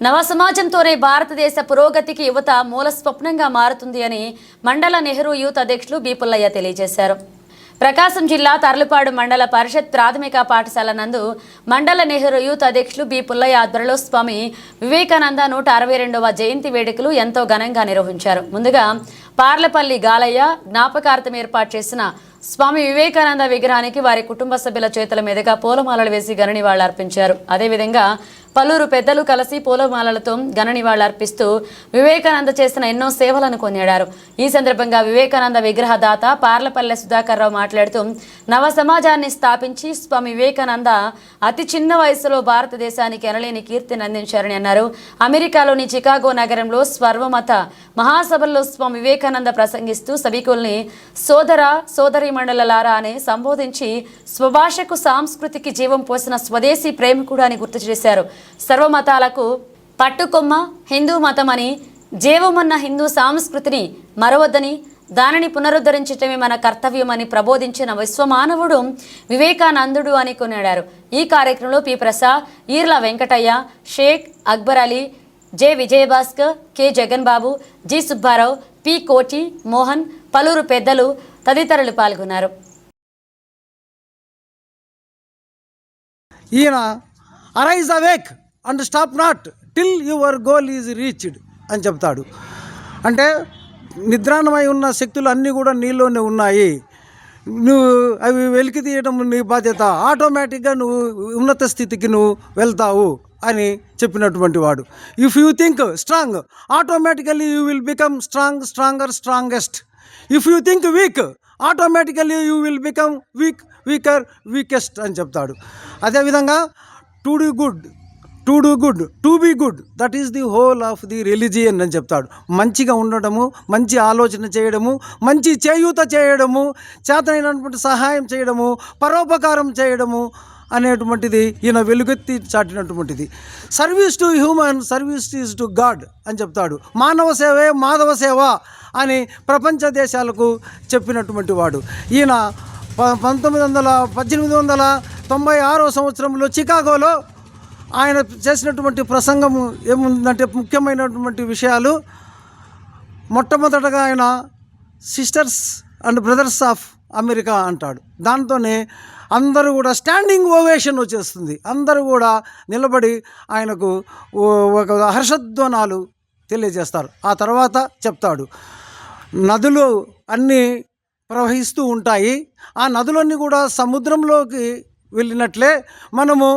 నవ సమాజంతోనే భారతదేశ పురోగతికి యువత మూల స్వప్నంగా మారుతుంది అని మండల నెహ్రూ యూత్ అధ్యక్షులు బి పుల్లయ్య తెలియజేశారు. ప్రకాశం జిల్లా తర్లుపాడు మండల పరిషత్ ప్రాథమిక పాఠశాల నందు మండల నెహ్రూ యూత్ అధ్యక్షులు బి పుల్లయ్య ఆధ్వర్యంలో స్వామి వివేకానంద 162వ జయంతి వేడుకలు ఎంతో ఘనంగా నిర్వహించారు. ముందుగా పార్లపల్లి గాలయ్య జ్ఞాపకార్థం ఏర్పాటు చేసిన స్వామి వివేకానంద విగ్రహానికి వారి కుటుంబ సభ్యుల చేతుల మీదుగా పూలమాలలు వేసి ఘన నివాళులు అర్పించారు. అదేవిధంగా పలువురు పెద్దలు కలిసి పూలమాలలతో ఘన నివాళులు అర్పిస్తూ వివేకానంద చేసిన ఎన్నో సేవలను కొనియాడారు. ఈ సందర్భంగా వివేకానంద విగ్రహదాత పార్లపల్లె సుధాకర్ రావు మాట్లాడుతూ నవ సమాజాన్ని స్థాపించి స్వామి వివేకానంద అతి చిన్న వయసులో భారతదేశానికి ఎనలేని కీర్తిని అందించారని అన్నారు. అమెరికాలోని చికాగో నగరంలో సర్వమత మహాసభల్లో స్వామి వివేకానంద ప్రసంగిస్తూ సభికుల్ని సోదరి మండలారా అని సంబోధించి స్వభాషకు సాంస్కృతికి జీవం పోసిన స్వదేశీ ప్రేమికుడు అని గుర్తు చేశారు. సర్వమతాలకు పట్టుకొమ్మ హిందూ మతం అని, జీవమున్న హిందూ సంస్కృతిని మరవద్దని, దానిని పునరుద్ధరించటమే మన కర్తవ్యమని ప్రబోధించిన విశ్వమానవుడు వివేకానందుడు అని కొనియాడారు. ఈ కార్యక్రమంలో P Prasad, Eerla Venkataiah, Sheikh Akbar Ali, J Vijayabhaskar, K Jagan Babu, G Subbarao, P Koti Mohan, పలువురు పెద్దలు తదితరులు పాల్గొన్నారు. ఈయన arise awake and stop not till your goal is reached అని చెప్తాడు. అంటే నిద్రాణమై ఉన్న శక్తులు అన్నీ కూడా నీలోనే ఉన్నాయి, నువ్వు అవి వెలికి తీయడం నీ బాధ్యత, ఆటోమేటిక్గా నువ్వు ఉన్నత స్థితికి నువ్వు వెళ్తావు అని చెప్పినటువంటి వాడు. If you think strong automatically you will become strongest. If you think weak automatically you will become weakest అని చెప్తాడు. అదేవిధంగా to do good to be good that is the whole of the religion అని చెప్తాడు. మంచిగా ఉండడము, మంచి ఆలోచన చేయడము, మంచి చేయూత చేయడము, చేతనైనటువంటి సహాయం చేయడము, పరోపకారం చేయడము అనేటువంటిది ఈయన వెలుగెత్తి చాటినటువంటిది. Service to human, service is to God అని చెప్తాడు. మానవ సేవే మాధవ సేవ అని ప్రపంచ దేశాలకు చెప్పినటువంటి వాడు. ఈయన 1896వ సంవత్సరంలో చికాగోలో ఆయన చేసినటువంటి ప్రసంగం ఏముందంటే ముఖ్యమైనటువంటి విషయాలు. మొట్టమొదటగా ఆయన sisters and brothers of America అంటాడు. దాంతోనే అందరూ కూడా స్టాండింగ్ ఓవేషన్ వచ్చేస్తుంది. అందరూ కూడా నిలబడి ఆయనకు ఒక హర్షధ్వానాలు తెలియజేస్తారు. ఆ తర్వాత చెప్తాడు, నదులు అన్నీ ప్రవహిస్తూ ఉంటాయి, ఆ నదులన్నీ కూడా సముద్రంలోకి వెళ్ళినట్లే మనము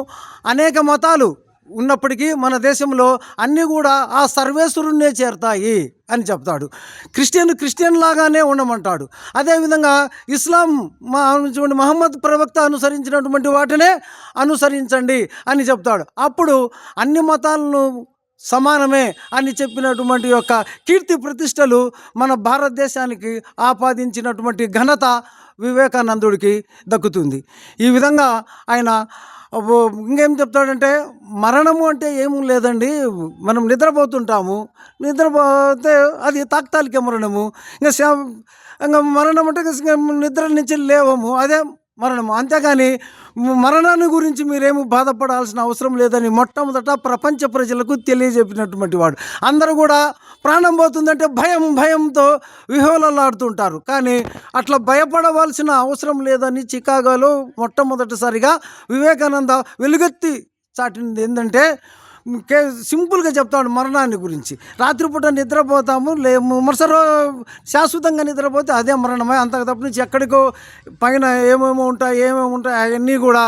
అనేక మతాలు ఉన్నప్పటికీ మన దేశంలో అన్నీ కూడా ఆ సర్వేశ్వరుణ్ణే చేరుతాయి అని చెప్తాడు. క్రిస్టియన్ లాగానే ఉండమంటాడు. అదేవిధంగా ఇస్లాం మహమ్మద్ ప్రవక్త అనుసరించినటువంటి వాటినే అనుసరించండి అని చెప్తాడు. అప్పుడు అన్ని మతాలను సమానమే అని చెప్పినటువంటి యొక్క కీర్తి ప్రతిష్టలు మన భారతదేశానికి ఆపాదించినటువంటి ఘనత వివేకానందుడికి దక్కుతుంది. ఈ విధంగా ఆయన ఇంకేం చెప్తాడంటే, మరణము అంటే ఏమీ లేదండి, మనం నిద్రపోతుంటాము, నిద్రపోతే అది తాత్కాలిక మరణము. ఇంకా మరణం అంటే నిద్ర నుంచి లేవము, అదే మరణము. అంతేగాని మరణాన్ని గురించి మీరేమీ బాధపడాల్సిన అవసరం లేదని మొట్టమొదట ప్రపంచ ప్రజలకు తెలియజెప్పినటువంటి వాడు. అందరూ కూడా ప్రాణం పోతుందంటే భయంతో విహోలలాడుతుంటారు. కానీ అట్లా భయపడవలసిన అవసరం లేదని చికాగోలో మొట్టమొదటిసారిగా వివేకానంద వెలుగెత్తి చాటింది ఏంటంటే, సింపుల్గా చెప్తాడు మరణాన్ని గురించి. రాత్రిపూట నిద్రపోతాము, మరుసరో శాశ్వతంగా నిద్రపోతే అదే మరణమే, అంతకు తప్ప నుంచి ఎక్కడికో పైన ఏమేమో ఉంటాయి అవన్నీ కూడా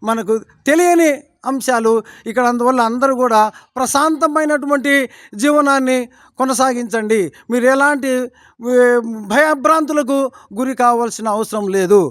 మనకు తెలియని అంశాలు ఇక్కడ. అందువల్ల అందరూ కూడా ప్రశాంతమైనటువంటి జీవనాన్ని కొనసాగించండి, మీరు ఎలాంటి భయభ్రాంతులకు గురి కావాల్సిన అవసరం లేదు.